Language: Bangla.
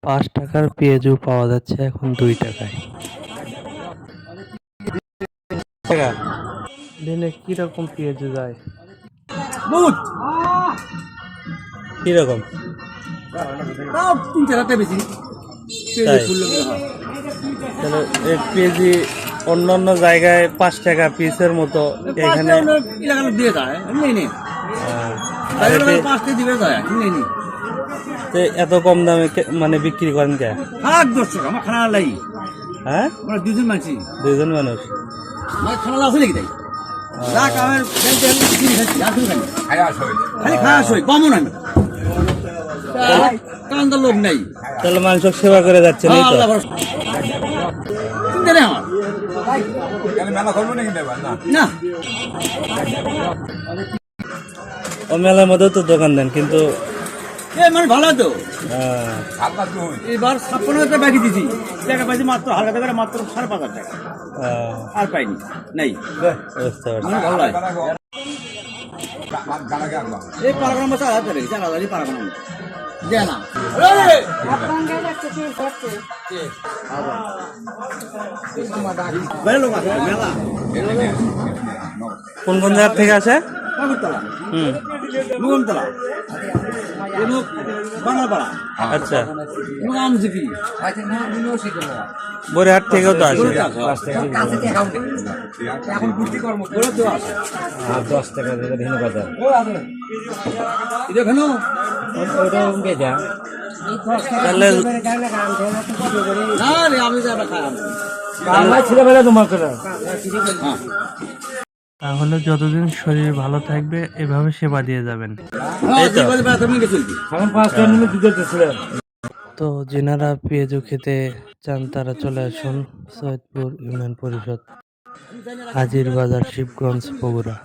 ৳৫ পেঁয়াজু পাওয়া যাচ্ছে এখন ৳২। টাকা দিনে কিরকম পেঁয়াজু যায়? বহুত কিরকম? তাও ৩-৪ বেশি তাই? ফুল তাহলে ১ কেজি অন্যান্য জায়গায় ৳৫ পিসের মতো, এখানে এলাকা দিয়ে যায় নেই নেই আর এতে ৫ দিবে যায় নেই নেই তো এত কম দামে মানে বিক্রি করেন কে? খারাপ দর্শক আমার খানা লাই হ্যাঁ, আমরা দুজন মানছি দুজন মানুষ। আমার খানা আছে নাকি তাই রাখ আমার খালি খাওয়া সই কমন আমি কান্দার লোক নাই তাহলে মানুষ সেবা করে যাচ্ছেন এই তো? চিন্তা নেই আমার না ও মেলার মধ্যেও তো দোকান দেন কিন্তু মানে ভালো তো আহ, এবার ৫৬,০০০ বাকি দিছি টাকা পাইছি মাত্র হালকা টাকা মাত্র ৫,৫০০ টাকা আর পাইনি নাই বুঝতে পারছি। আমার ভালো লাগে এই পারাগণ মাছ আলাদা রেখেছি আলাদাই পারাগণ দেয় না বাইরে লোক আছে মেলা কোন কোন জায়গা থেকে আসে? ঠাকুরতলা হুম, মুগমতলা বাংলাপাড়া আচ্ছা। আমজিপি বরিহাট থেকেও তো আসে। এখন বুদ্ধি কর্ম করে তো আসে 10 টাকা দিলে ভিন্ন বাজার এটা কেন ওটা উঠে যা তাহলে না রে আমি যাবে খারাপ আমার ছেলেবেলা তোমার করে তাহলে যতদিন শরীর ভালো থাকবে এভাবে সেবা দিয়ে যাবেন। এই তো প্রাথমিক চলবে এখন 5 টাকা নিলে দিতে ছিল তো যেনারা পেঁয়াজু খেতে চান তারা চলে আসুন সৈয়দপুর ইউনিয়ন পরিষদ, হাজির বাজার, শিবগঞ্জ, বগুড়া।